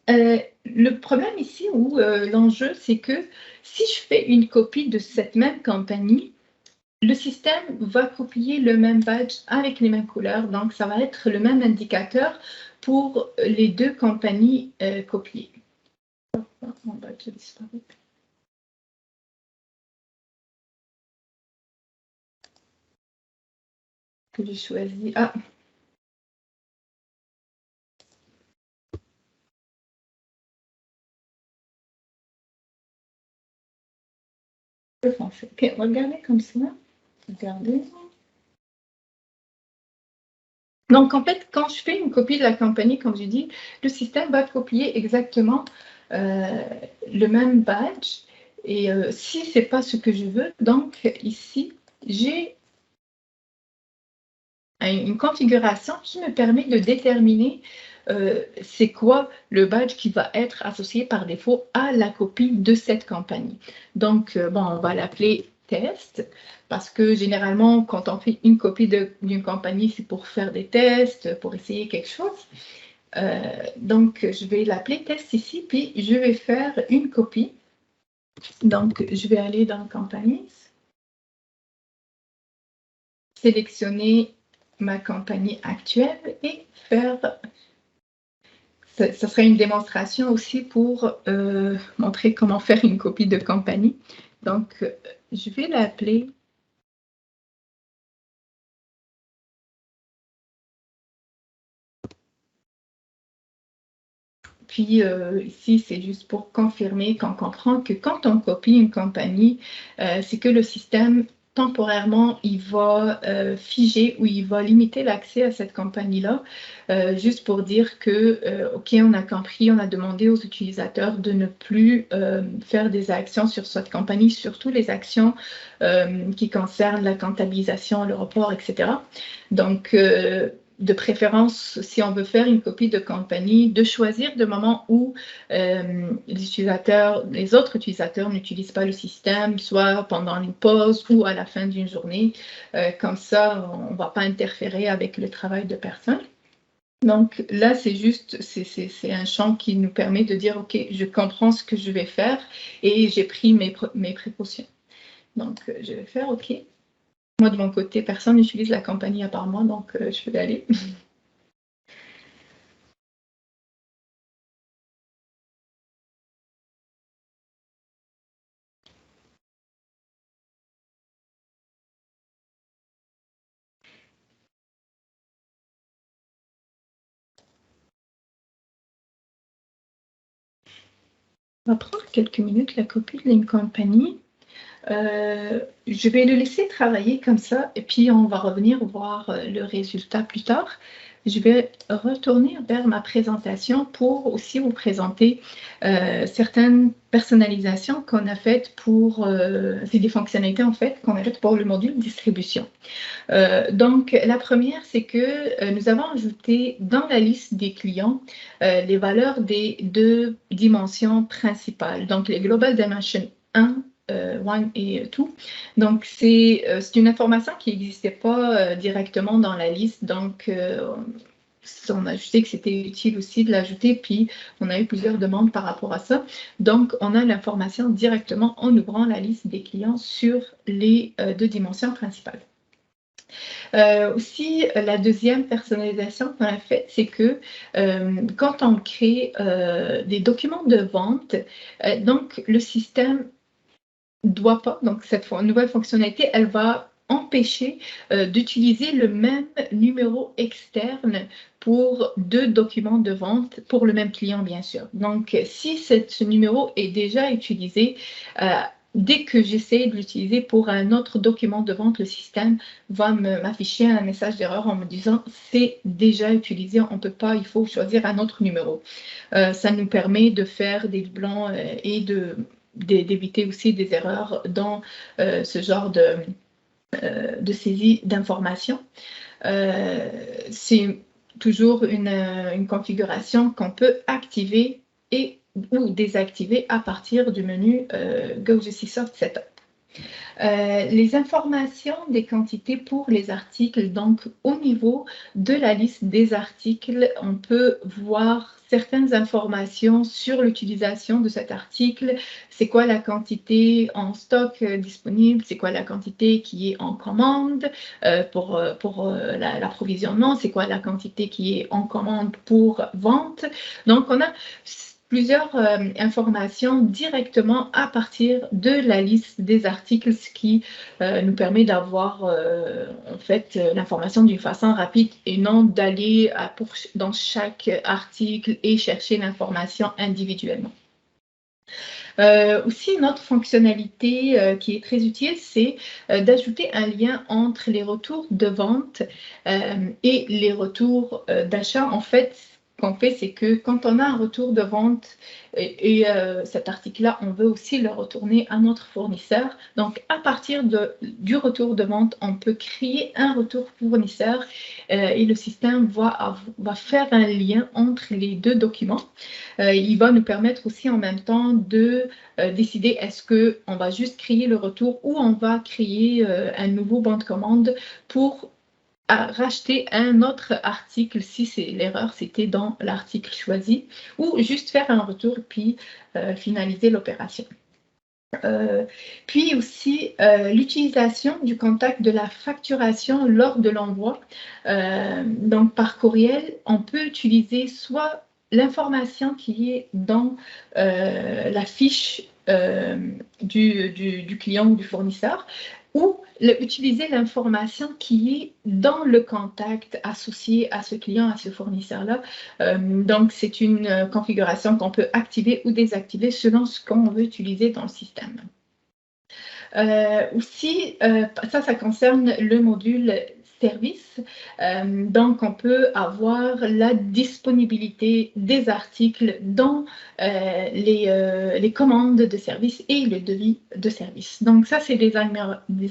Le problème ici, ou l'enjeu, c'est que si je fais une copie de cette même compagnie, le système va copier le même badge avec les mêmes couleurs, donc ça va être le même indicateur pour les deux compagnies copiées. Mon badge a disparu. que j'ai choisi? Ah. Le français. Ok, regardez comme ça. Regardez. Donc, en fait, quand je fais une copie de la compagnie, comme je dis, le système va copier exactement le même badge. Et si ce n'est pas ce que je veux, donc ici, j'ai une configuration qui me permet de déterminer c'est quoi le badge qui va être associé par défaut à la copie de cette compagnie. Donc, bon, on va l'appeler test parce que généralement, quand on fait une copie d'une compagnie, c'est pour faire des tests, pour essayer quelque chose. Donc, je vais l'appeler test ici, puis je vais faire une copie. Donc, je vais aller dans compagnie, sélectionner ma compagnie actuelle et faire... Ce serait une démonstration aussi pour montrer comment faire une copie de compagnie. Donc, je vais l'appeler puis ici, c'est juste pour confirmer qu'on comprend que quand on copie une compagnie, c'est que le système temporairement, il va figer ou il va limiter l'accès à cette compagnie-là, juste pour dire que, OK, on a compris, on a demandé aux utilisateurs de ne plus faire des actions sur cette compagnie, surtout les actions qui concernent la comptabilisation, le report, etc. Donc, de préférence, si on veut faire une copie de compagnie, de choisir le moment où les autres utilisateurs n'utilisent pas le système, soit pendant une pause ou à la fin d'une journée. Comme ça, on ne va pas interférer avec le travail de personne. Donc là, c'est juste, c'est un champ qui nous permet de dire, OK, je comprends ce que je vais faire et j'ai pris mes précautions. Donc, je vais faire OK. Moi, de mon côté, personne n'utilise la compagnie à part moi, donc je peux y aller. On va prendre quelques minutes la copie de la compagnie. Je vais le laisser travailler comme ça et puis on va revenir voir le résultat plus tard. Je vais retourner vers ma présentation pour aussi vous présenter certaines personnalisations qu'on a faites pour, c'est des fonctionnalités en fait qu'on a faites pour le module distribution. Donc, la première, c'est que nous avons ajouté dans la liste des clients les valeurs des deux dimensions principales, donc les Global Dimension 1, 1 et 2. Donc, c'est une information qui n'existait pas directement dans la liste, donc on a ajouté que c'était utile aussi de l'ajouter, puis on a eu plusieurs demandes par rapport à ça. Donc, on a l'information directement en ouvrant la liste des clients sur les deux dimensions principales. Aussi, la deuxième personnalisation qu'on a faite, c'est que quand on crée des documents de vente, donc le système ne doit pas, donc cette nouvelle fonctionnalité, elle va empêcher d'utiliser le même numéro externe pour deux documents de vente pour le même client, bien sûr. Donc, si ce numéro est déjà utilisé, dès que j'essaie de l'utiliser pour un autre document de vente, le système va m'afficher un message d'erreur en me disant c'est déjà utilisé, on ne peut pas, il faut choisir un autre numéro. Ça nous permet de faire des blancs et d'éviter aussi des erreurs dans ce genre de saisie d'informations. C'est toujours une configuration qu'on peut activer ou désactiver à partir du menu GoGCSoft Setup. Les informations des quantités pour les articles, donc au niveau de la liste des articles, on peut voir certaines informations sur l'utilisation de cet article, c'est quoi la quantité en stock disponible, c'est quoi la quantité qui est en commande pour l'approvisionnement, c'est quoi la quantité qui est en commande pour vente. Donc on a plusieurs informations directement à partir de la liste des articles, ce qui nous permet d'avoir en fait l'information d'une façon rapide et non d'aller dans chaque article et chercher l'information individuellement. Aussi, une autre fonctionnalité qui est très utile, c'est d'ajouter un lien entre les retours de vente et les retours d'achat. En fait, ce qu'on fait, c'est que quand on a un retour de vente et cet article-là, on veut aussi le retourner à notre fournisseur. Donc, à partir du retour de vente, on peut créer un retour fournisseur et le système va faire un lien entre les deux documents. Il va nous permettre aussi en même temps de décider est-ce qu'on va juste créer le retour ou on va créer un nouveau bon de commande pour racheter un autre article si l'erreur c'était dans l'article choisi ou juste faire un retour puis finaliser l'opération. Puis aussi l'utilisation du contact de la facturation lors de l'envoi. Donc par courriel, on peut utiliser soit l'information qui est dans la fiche du client ou du fournisseur, ou utiliser l'information qui est dans le contact associé à ce client, à ce fournisseur-là. Donc, c'est une configuration qu'on peut activer ou désactiver selon ce qu'on veut utiliser dans le système. Aussi, ça concerne le module service. Donc, on peut avoir la disponibilité des articles dans les commandes de service et le devis de service. Donc, ça, c'est des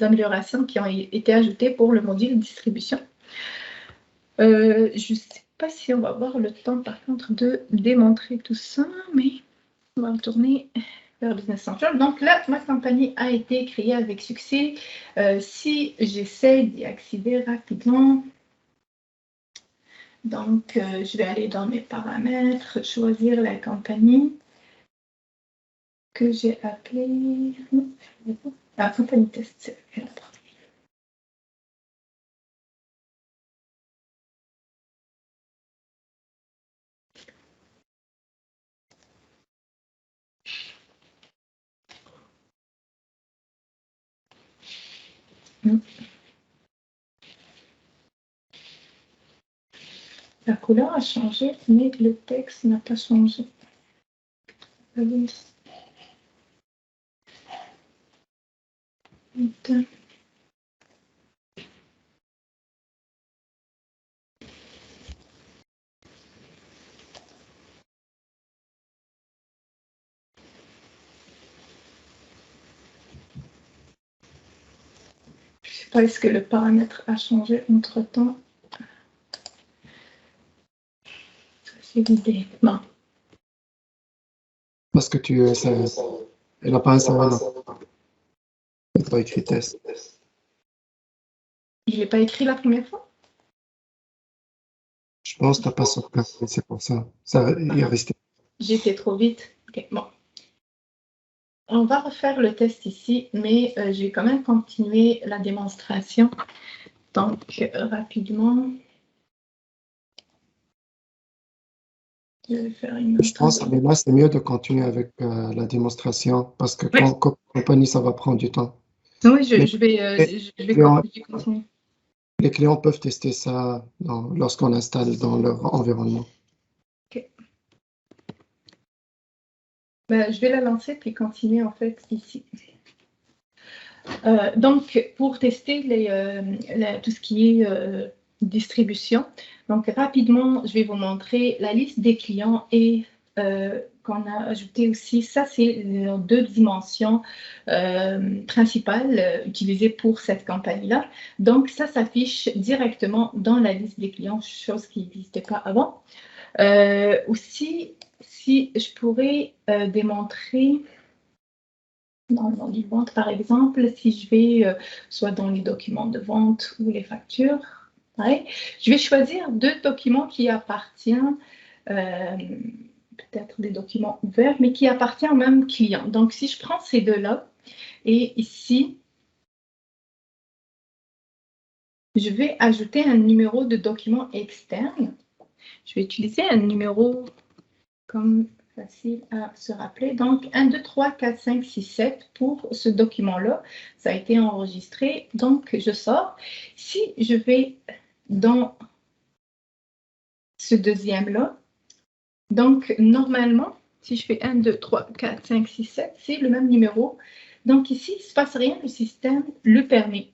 améliorations qui ont été ajoutées pour le module distribution. Je ne sais pas si on va avoir le temps, par contre, de démontrer tout ça, mais on va retourner vers Business Central. Donc là, ma compagnie a été créée avec succès. Si j'essaie d'y accéder rapidement, donc je vais aller dans mes paramètres, choisir la compagnie que j'ai appelée la compagnie test. La couleur a changé, mais le texte n'a pas changé. Je ne sais pas, est-ce que le paramètre a changé entre-temps? C'est l'idée. Non. Parce que elle n'a pas un serveur. Elle n'a pas écrit test. Je ne l'ai pas écrit la première fois? Je pense que tu n'as pas sauvegardé, c'est pour ça. Ça il est resté. J'étais trop vite. Ok, bon. On va refaire le test ici, mais je vais quand même continuer la démonstration. Donc, rapidement. Je vais faire une. Je pense, mais là, c'est mieux de continuer avec la démonstration parce que quand compagnie, ça va prendre du temps. Oui, je vais continuer. Les clients peuvent tester ça lorsqu'on installe dans leur environnement. Ok. Ben, je vais la lancer puis continuer en fait ici. Donc, pour tester tout ce qui est distribution, donc rapidement, je vais vous montrer la liste des clients et qu'on a ajouté aussi. Ça, c'est les deux dimensions principales utilisées pour cette campagne-là. Donc, ça s'affiche directement dans la liste des clients, chose qui n'existait pas avant. Aussi, si je pourrais démontrer dans les ventes, par exemple, si je vais soit dans les documents de vente ou les factures, ouais, je vais choisir deux documents qui appartiennent, peut-être des documents ouverts, mais qui appartiennent au même client. Donc, si je prends ces deux-là, et ici, je vais ajouter un numéro de document externe. Je vais utiliser un numéro comme facile à se rappeler. Donc, 1, 2, 3, 4, 5, 6, 7 pour ce document-là. Ça a été enregistré. Donc, je sors. Si je vais dans ce deuxième-là, donc, normalement, si je fais 1, 2, 3, 4, 5, 6, 7, c'est le même numéro. Donc, ici, il ne se passe rien, le système le permet.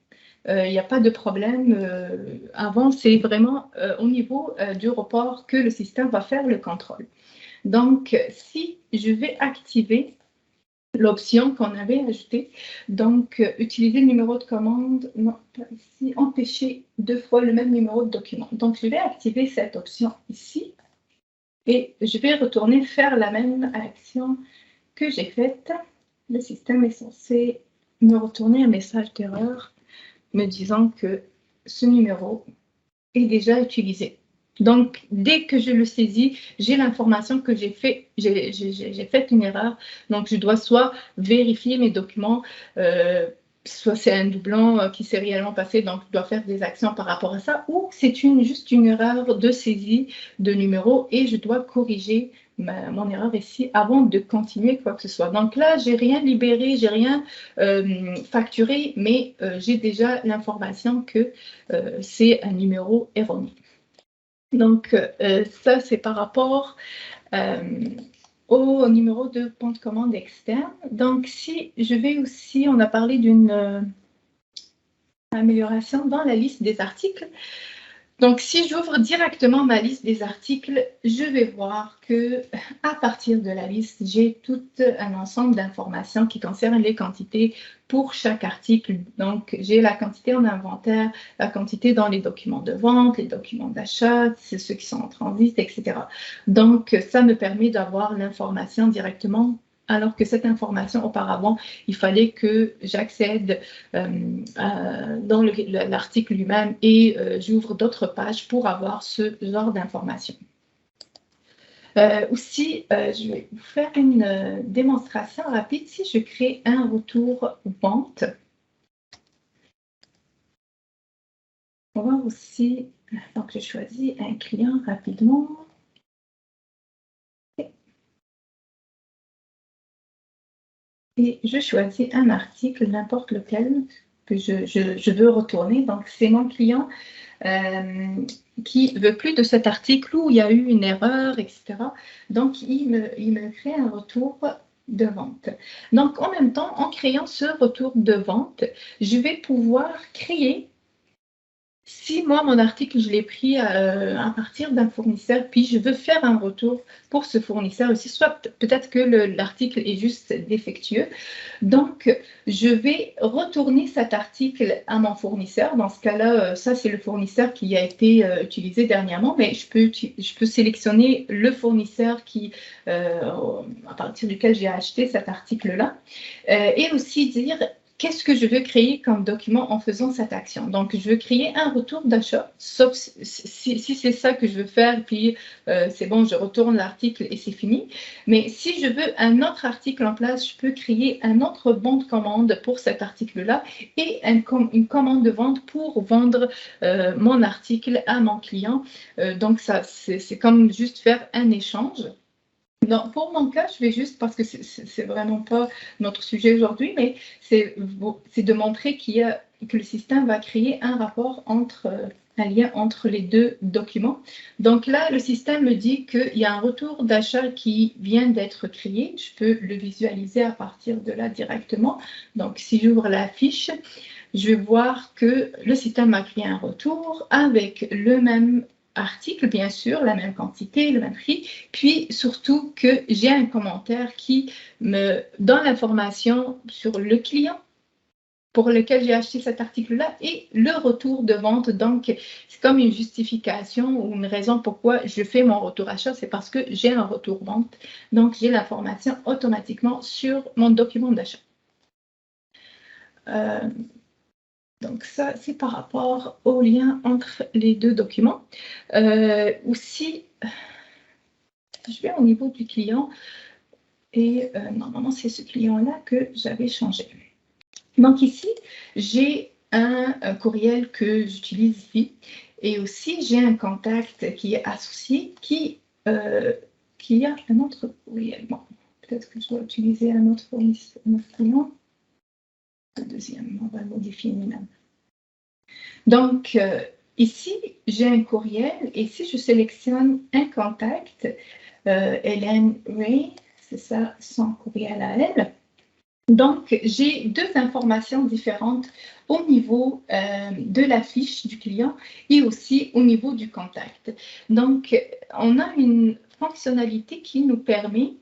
Il n'y a pas de problème. Avant, c'est vraiment au niveau du report que le système va faire le contrôle. Donc, si je vais activer l'option qu'on avait ajoutée, donc utiliser le numéro de commande, non, pas ici, empêcher 2 fois le même numéro de document. Donc, je vais activer cette option ici et je vais retourner faire la même action que j'ai faite. Le système est censé me retourner un message d'erreur me disant que ce numéro est déjà utilisé. Donc, dès que je le saisis, j'ai l'information que j'ai fait une erreur. Donc, je dois soit vérifier mes documents, soit c'est un doublon qui s'est réellement passé, donc je dois faire des actions par rapport à ça, ou c'est juste une erreur de saisie de numéro et je dois corriger mon erreur ici avant de continuer quoi que ce soit. Donc là, j'ai rien libéré, j'ai rien facturé, mais j'ai déjà l'information que c'est un numéro erroné. Donc ça, c'est par rapport au numéro de bon de commande externe. Donc si je vais aussi, on a parlé d'une amélioration dans la liste des articles. Donc, si j'ouvre directement ma liste des articles, je vais voir que à partir de la liste, j'ai tout un ensemble d'informations qui concernent les quantités pour chaque article. Donc, j'ai la quantité en inventaire, la quantité dans les documents de vente, les documents d'achat, c'est ceux qui sont en transit, etc. Donc, ça me permet d'avoir l'information directement, alors que cette information, auparavant, il fallait que j'accède dans l'article lui-même et j'ouvre d'autres pages pour avoir ce genre d'informations. Aussi, je vais vous faire une démonstration rapide. Si je crée un retour vente, on va voir aussi, donc je choisis un client rapidement. Et je choisis un article, n'importe lequel, que je veux retourner. Donc, c'est mon client qui ne veut plus de cet article où il y a eu une erreur, etc. Donc, il me crée un retour de vente. Donc, en même temps, en créant ce retour de vente, je vais pouvoir créer, si moi, mon article, je l'ai pris à partir d'un fournisseur, puis je veux faire un retour pour ce fournisseur aussi, soit peut-être que l'article est juste défectueux. Donc, je vais retourner cet article à mon fournisseur. Dans ce cas-là, ça, c'est le fournisseur qui a été utilisé dernièrement, mais je peux sélectionner le fournisseur à partir duquel j'ai acheté cet article-là et aussi dire qu'est-ce que je veux créer comme document en faisant cette action. Donc, je veux créer un retour d'achat, sauf si c'est ça que je veux faire, puis c'est bon, je retourne l'article et c'est fini. Mais si je veux un autre article en place, je peux créer un autre bon de commande pour cet article-là et une commande de vente pour vendre mon article à mon client. Donc, ça, c'est comme juste faire un échange. Non, pour mon cas, je vais juste, parce que c'est vraiment pas notre sujet aujourd'hui, mais c'est de montrer que le système va créer un rapport un lien entre les deux documents. Donc là, le système me dit qu'il y a un retour d'achat qui vient d'être créé. Je peux le visualiser à partir de là directement. Donc, si j'ouvre la fiche, je vais voir que le système a créé un retour avec le même article, bien sûr, la même quantité, le même prix, puis surtout que j'ai un commentaire qui me donne l'information sur le client pour lequel j'ai acheté cet article-là et le retour de vente. Donc, c'est comme une justification ou une raison pourquoi je fais mon retour achat, c'est parce que j'ai un retour vente. Donc, j'ai l'information automatiquement sur mon document d'achat. Donc ça, c'est par rapport au lien entre les deux documents. Aussi, je vais au niveau du client et normalement, c'est ce client-là que j'avais changé. Donc ici, j'ai un courriel que j'utilise ici et aussi j'ai un contact qui est associé qui qu'il y a un autre courriel. Bon, peut-être que je dois utiliser un autre fournisseur, un autre client. Le deuxième, on va le modifier nous-mêmes. Donc, ici, j'ai un courriel et si je sélectionne un contact, Hélène Ray, c'est ça son courriel à elle. Donc, j'ai deux informations différentes au niveau de la fiche du client et aussi au niveau du contact. Donc, on a une fonctionnalité qui nous permet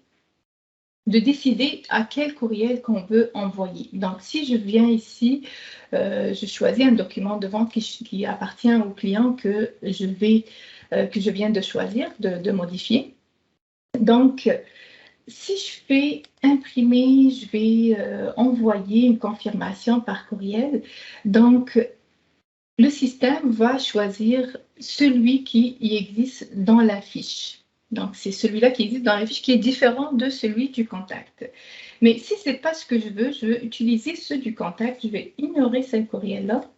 de décider à quel courriel qu'on veut envoyer. Donc, si je viens ici, je choisis un document de vente qui appartient au client que je viens de choisir, de modifier. Donc, si je fais imprimer, je vais envoyer une confirmation par courriel. Donc, le système va choisir celui qui existe dans la fiche. Donc, c'est celui-là qui existe dans la fiche qui est différent de celui du contact. Mais si ce n'est pas ce que je veux utiliser ceux du contact. Je vais ignorer ce courriel-là,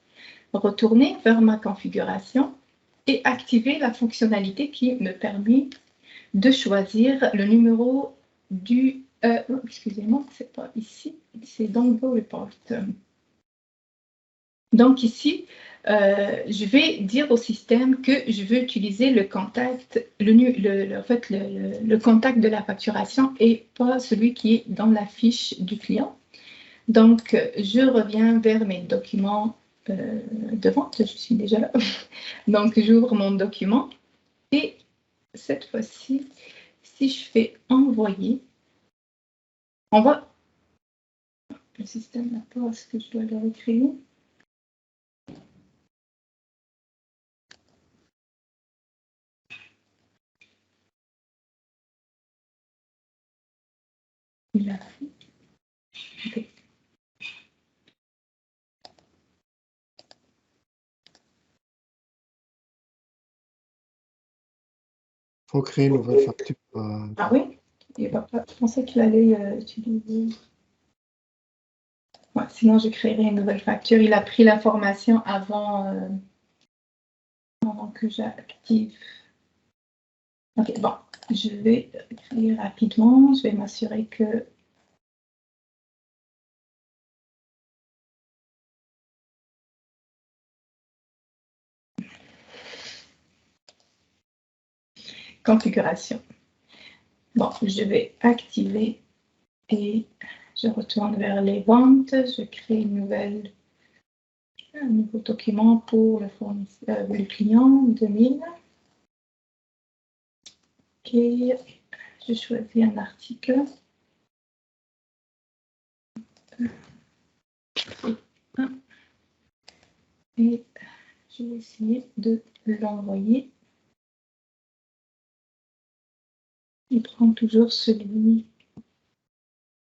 retourner vers ma configuration et activer la fonctionnalité qui me permet de choisir le numéro du... excusez-moi, c'est pas ici, c'est dans le report. Donc ici, je vais dire au système que je veux utiliser le contact, le contact de la facturation et pas celui qui est dans la fiche du client. Donc, je reviens vers mes documents de vente. Je suis déjà là. Donc, j'ouvre mon document et cette fois-ci, si je fais envoyer, on va... Le système n'a pas ce que je dois le recréer. Il a fait. Okay. Il faut créer une nouvelle facture. Ah oui? Je pensais qu'il allait utiliser... Ouais, sinon, je créerai une nouvelle facture. Il a pris l'information avant que j'active. Ok, bon, je vais créer rapidement. Je vais m'assurer que... Configuration. Bon, je vais activer et je retourne vers les ventes. Je crée un nouveau document pour le client 2000. Ok, je choisis un article. Et je vais essayer de l'envoyer. Il prend toujours celui.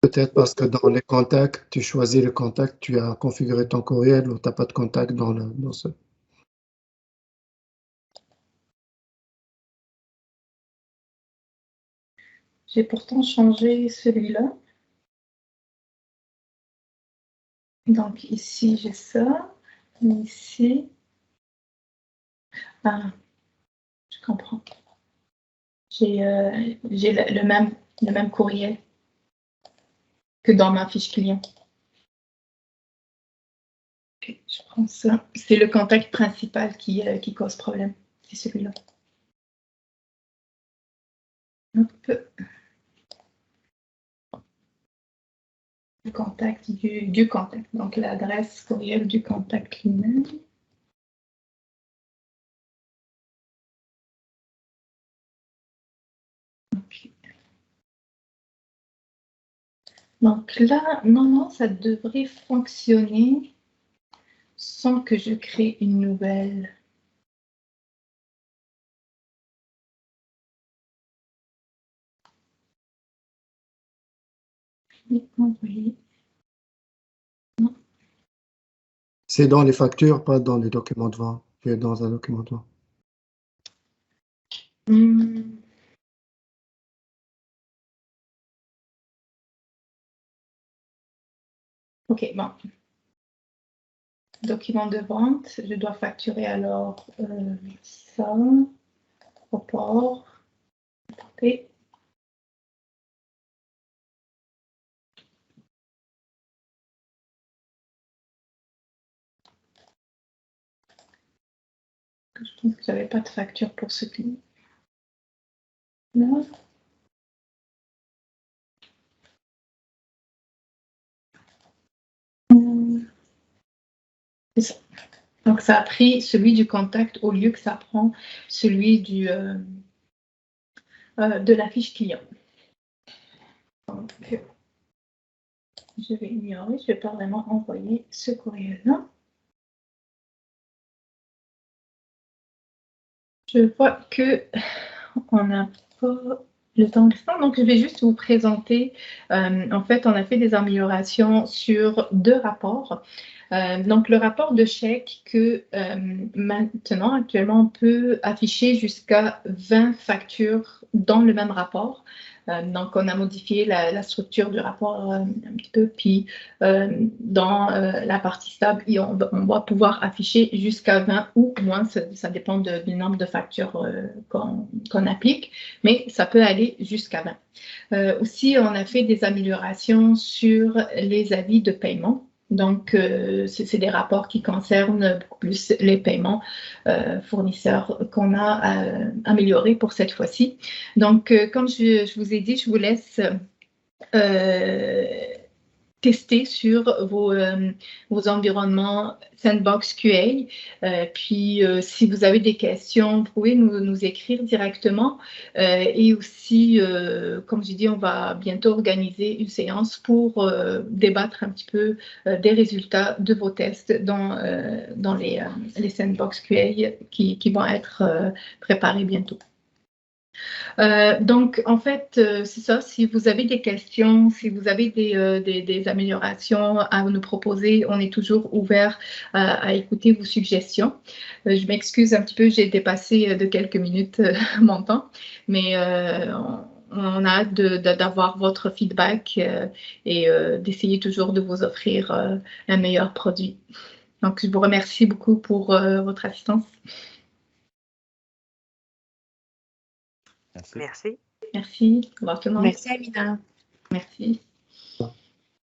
Peut-être parce que dans les contacts, tu choisis le contact, tu as configuré ton courriel ou tu n'as pas de contact dans ce. J'ai pourtant changé celui-là. Donc ici, j'ai ça. Ici. Ah, je comprends. J'ai le même courriel que dans ma fiche client. Okay, je prends ça. C'est le contact principal qui cause problème. C'est celui-là. Le contact du contact. Donc l'adresse courriel du contact lui-même. Okay. Donc là, non, ça devrait fonctionner sans que je crée une nouvelle. Envoyer. Non. C'est dans les factures, pas dans les documents de vente. Tu es dans un document de vente. Ok, bon. Document de vente, je dois facturer alors ça, report, et Je trouve que j'avais pas de facture pour ce client. Là. C'est ça. Donc, ça a pris celui du contact au lieu que ça prend celui de la fiche client. Donc, je vais ignorer, je ne vais pas vraiment envoyer ce courriel-là. Je vois qu'on n'a pas le temps restant, donc je vais juste vous présenter. En fait, on a fait des améliorations sur 2 rapports. Donc, le rapport de chèque que maintenant, actuellement, on peut afficher jusqu'à 20 factures dans le même rapport. Donc, on a modifié la structure du rapport un petit peu, puis dans la partie stable, on va pouvoir afficher jusqu'à 20 ou moins, ça dépend du nombre de factures qu'on applique, mais ça peut aller jusqu'à 20. Aussi, on a fait des améliorations sur les avis de paiement. Donc, c'est des rapports qui concernent beaucoup plus les paiements fournisseurs qu'on a améliorés pour cette fois-ci. Donc, comme je vous ai dit, je vous laisse tester sur vos environnements Sandbox QA. Puis, si vous avez des questions, vous pouvez nous écrire directement. Et aussi, comme j'ai dit, on va bientôt organiser une séance pour débattre un petit peu des résultats de vos tests dans les Sandbox QA qui vont être préparés bientôt. Donc, en fait, c'est ça. Si vous avez des questions, si vous avez des améliorations à nous proposer, on est toujours ouvert à écouter vos suggestions. Je m'excuse un petit peu, j'ai dépassé de quelques minutes mon temps, mais on a hâte d'avoir votre feedback et d'essayer toujours de vous offrir un meilleur produit. Donc, je vous remercie beaucoup pour votre assistance. Merci. Merci. Au revoir tout le monde. Merci, Amina. Merci.